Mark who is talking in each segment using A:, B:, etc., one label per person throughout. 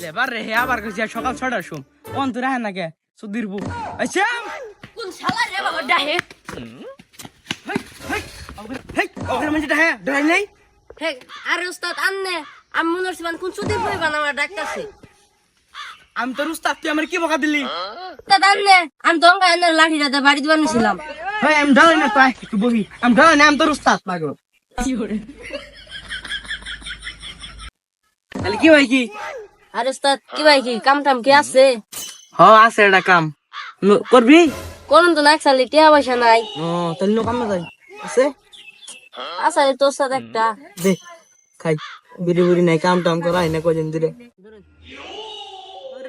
A: labour রে আবার কইছি সকাল 6টার সময় কোন তুই রাহে না কে সুদির বউ আচ্ছা
B: কোন শালা রে বাবা ডাহে
A: হেই হেই ওখানে মানে ডাহে ডাহে নাই
B: হে আরে উস্তাদ আন্নে আমি মনে হচ্ছে কোন সুদীপ ভাই বানাবার ডাকতাছে
A: আমি তোর উস্তাদ তুই আমার কি বকা দিলি
B: উস্তাদ আন্নে আমি দঙ্গা আন্নের লাঠিটাতে বাড়ি দিবার নিছিলাম
A: হেই আমি ডালে না তুই একটু বহি আমি ডালে না আমি তোর উস্তাদ পাগল কি করে তাহলে কি ভাই কি
B: আরে উস্তাদ কি ভাই কি কাম টাম কি আছে
A: হ আছে এটা কাম করবি
B: কোন তো না একসালি টিয়া পয়সা নাই
A: ও তাহলে নো কাম না যাই আছে
B: আসলে তোর সাথে একটা
A: দে খাই বিড়ি বুড়ি নাই কাম টাম করাই না কদিন ধরে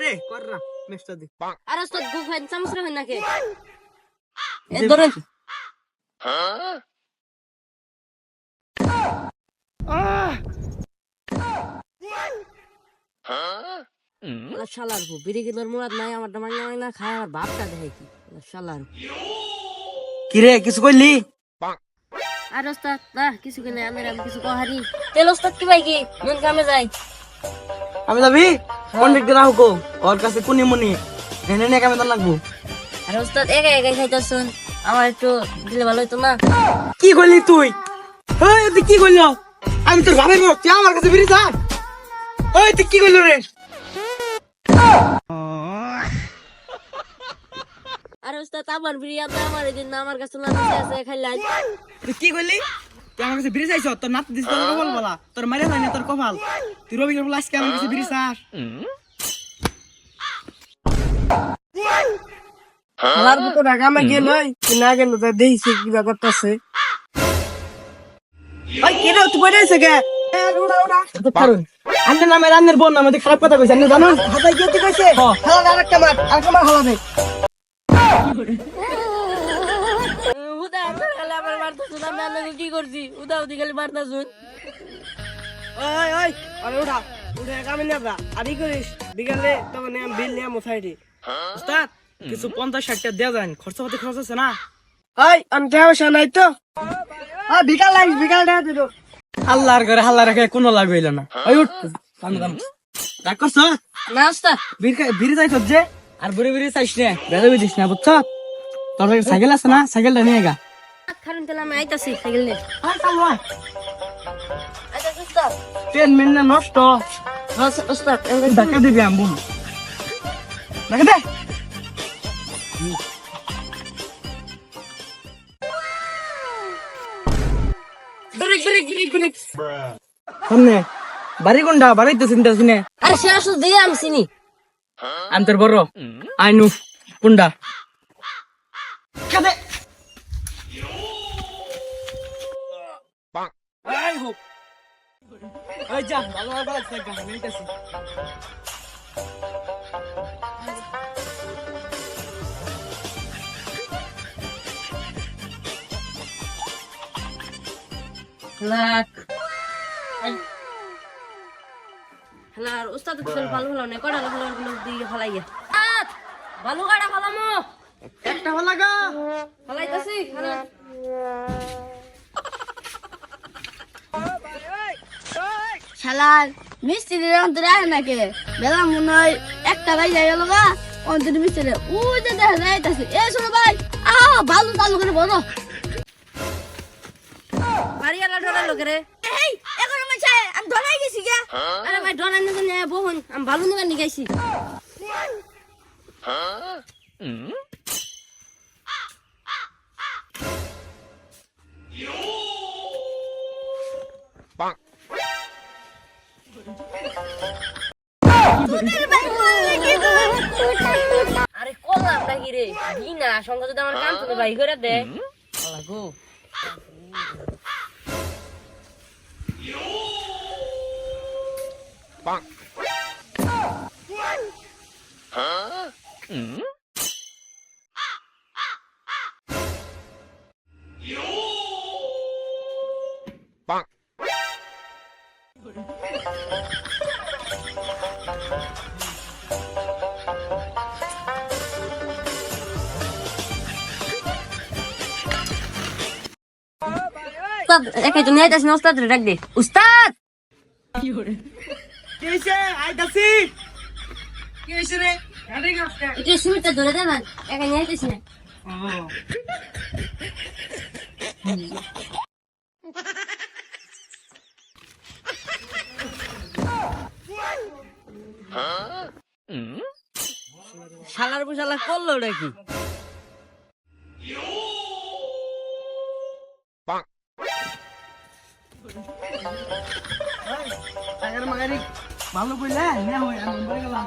A: রে কর না মেস্টা দে
B: আরে উস্তাদ গু খাই চামচ রে নাকি এ ধরেন শালার গু বিড়ি কিলোর মুরাদ নাই আমার মাংনা মাংনা খায় আমার বাপটা দেখে কি শালার
A: কি রে কিছু কইলি
B: আর ওস্তাদ না কিছু কিনে আমি কিছু কহারি তেল ওস্তাদ কি ভাই কি মন কামে যাই
A: আমি যাবি কন্ট্রাক্টর রাহুকো ওর কাছে কোনি মনি এনে নে কামে দান লাগবো
B: আর ওস্তাদ একা একা খাইতাছুন আমার একটু দিলে ভালো হতো না
A: কি কইলি তুই এই তুই কি কইল আমি তোর ভাবের বড় তুই আমার কাছে বিড়ি যা ওই তুই কি কইল রে
B: আর ওস্তাদ আমার বিরিয়ানি আমার এদিন আমার কাছে না আছে খাইলাই
A: তুই কি কইলি তুই আমার কাছে বিড়ি চাইছ তোর নাত দিস তোর কপাল বলা তোর মারে যায় না তোর কপাল তুই রবি বলে আজকে আমার কাছে বিড়ি চাস
C: হালার মতো রাগামে গেল না গেল তা দেখছি কিবা করতেছে ভাই কেন তুই বলেছে কে
A: আন্নের নামে রান্নের বোন নামে খারাপ কথা কইছে জানো
C: হাতাই কি তুই কইছে হালা আরেকটা মার হালাবে
B: উদা খালি আমার মারতাছুন আমি আল্লাহকে কি করছি উদা উদি খালি মারতাছুন
C: ওই ওই আরে উঠা উঠে কামে নেবা আদি করিস বিকালে তখন আমি বিল নিয়ে মুথাইটি
A: উস্তাদ কিছু 50-60 দেয়া যায় খরচ আছে না
C: ওই আমি টাকা নাই তো বিকাল লাগিস বিকাল টাকা দিল
A: হাল্লার করে হাল্লা রেখে কোনো লাভ হইল না ওই উঠ রাগ করছ
B: না ওস্তাদ
A: বিড়ি যাইছ যে আর বিড়ি চাইস না বেড়ে বুঝিস না বুঝছ তোর সাইকেল আছে না সাইকেলটা নিয়ে গা
B: খারুন তাহলে আমি আইতাছি সাইকেল নিয়ে আচ্ছা ওস্তাদ
A: 10 মিনিট নষ্ট
B: ওস্তাদ
A: ধাক্কা দিবি আমি বোন ধাক্কা দে সামনে বাড়ি কোনটা বাড়ি তো চিন্তা শুনে
B: আরে সে আসলে দিয়ে আমি চিনি
A: আমি তোর বড় আইনু কোনটা কাদে আই হোক ওই যা ভালো ভালো থাকা মিলতেছি
B: লাখ হ্যালো আর উস্তাদ কিছু ভালো না কড়া ভালো দিয়ে ফলাইয়া ভালো গাড়া ফলামো
A: একটা ভালো লাগা
B: ফলাইতাছি শালার মিস্ত্রির অন্তরে আসে নাকি বেলা মনে হয় একটা গাড়ি যাই গেল গা অন্তরে মিস্ত্রি ওই যে দেখা যাইতাছে এ শোনো ভাই ভালো চালু করে বলো বাড়িওয়ালা ঢোকালো কে রে এই এখন আমি চাই আমি ধরাই গেছি গা আরে ভাই ধরাই না জানি বহুন আমি ভালো নিবা নি গাইছি আরে করলাম নাকি রে বিনা সঙ্গে যদি আমার কাম তুমি ভাই করে দে আল্লাহ গো উস্তাদ একাই তো নিয়ে যাস না উস্তাদ রে ডাক দে উস্তাদ
A: কেছে আইতাছি কেছে রে গাড়ি গাছটা
B: এটা সুইটা ধরে দে না একা নিয়ে আইতেছি না
C: শালার বুশালা করলো নাকি
A: টাকার মাগারি ভালো কইলা না হয় আমি বলে গেলাম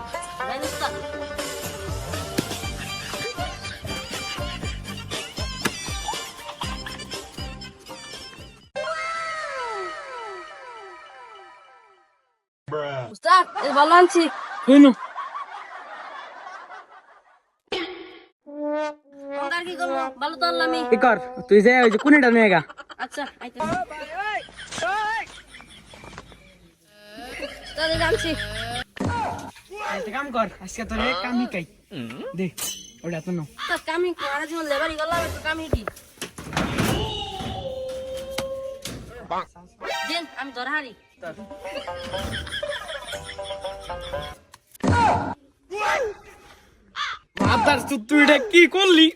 B: উস্তাদ এই ভালো আনছি
A: কইনো
B: আর কি করবো ভালো তো আনলাম আমি
A: কি কর তুই যা ওই যে কোনেটা নিয়ে গা
B: আচ্ছা আইতেছি উস্তাদ এই আনছি
A: একটা কাম কর আজকে তোর এক কাম হিকাই দে ওটা তো নাও
B: উস্তাদ কামি আর জীবন লেবারি গেলাম একটু কামি কি দেন আমি ধরে হারি
A: মাদার তুই এটা কি করলি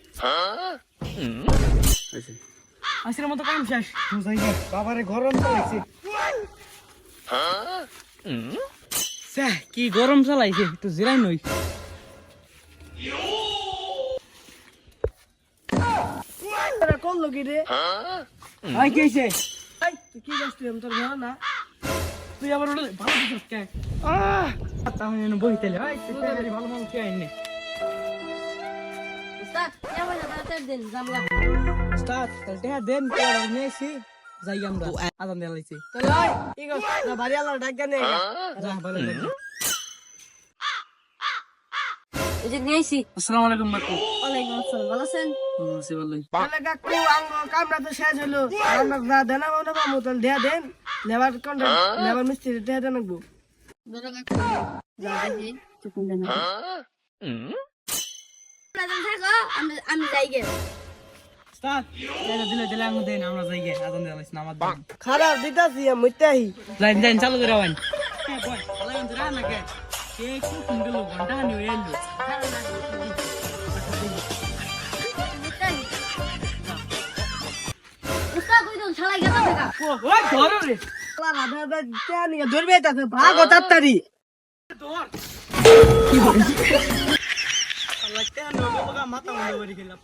A: আজকের মতো কাম শেষ বাবারে গরম চালাইছে কি গরম চালাইছে একটু জিরাই নই
C: করলো কি রে
A: ভাই কি হয়েছে
C: তুই কি করছিস আমি তোর জানা না
A: তুই আবার ওটা ভালো দিছিস কে তাহলে বইতেলে ভাই তুই তাড়াতাড়ি ভালো ভালো খেয়ে আইনে
B: উস্তাদ কেমন আছে দেন জামলা
A: স্টার্ট তাহলে দেন তোরা নিয়েছি যাই আমরা আজান দেয়া লাইছি
C: তাহলে ওই কি করছিস না বাড়ি আলাদা ডাক নে
A: যা ভালো লাগবে
B: এই যে নিয়েছি
A: আসসালামু আলাইকুম বাকু
B: ওয়ালাইকুম আসসালাম ভালো আছেন
A: সে ভালোই
C: তাহলে কাকু আঙ্গ কামরা তো শেষ হলো আমরা যা দেনা মনে পাবো তাহলে দেয়া দেন লেবার কন্ট্রাক্ট লেবার মিস্ত্রি দেয়া দেন নাকবো
B: বেরো কাকু যা দেখি চুকুন দেন থাকো আমি যাই গে
A: স্টার্ট দিলে দিলে আমি দেন আমরা যাই গে আজান দেয়া লাইছি নামাজ পড়ি
C: খারাপ দিতাছি মুইতাহি
A: যাইন যাইন চালু করে আইন হ্যাঁ বয় ভালো আইন রা না কে কে কো কুন্ডল ঘন্টা হানি এলো
B: উস্তাদ কই দন ছালাই গেতা থাকা
A: ওই ধরো রে
C: রাধা রাধা জানি ধরবে তাতে ভাগো তাড়াতাড়ি
A: কি বল আল্লাহ কেন বাবা মাথা মুন্ডে বাড়ি গেলাম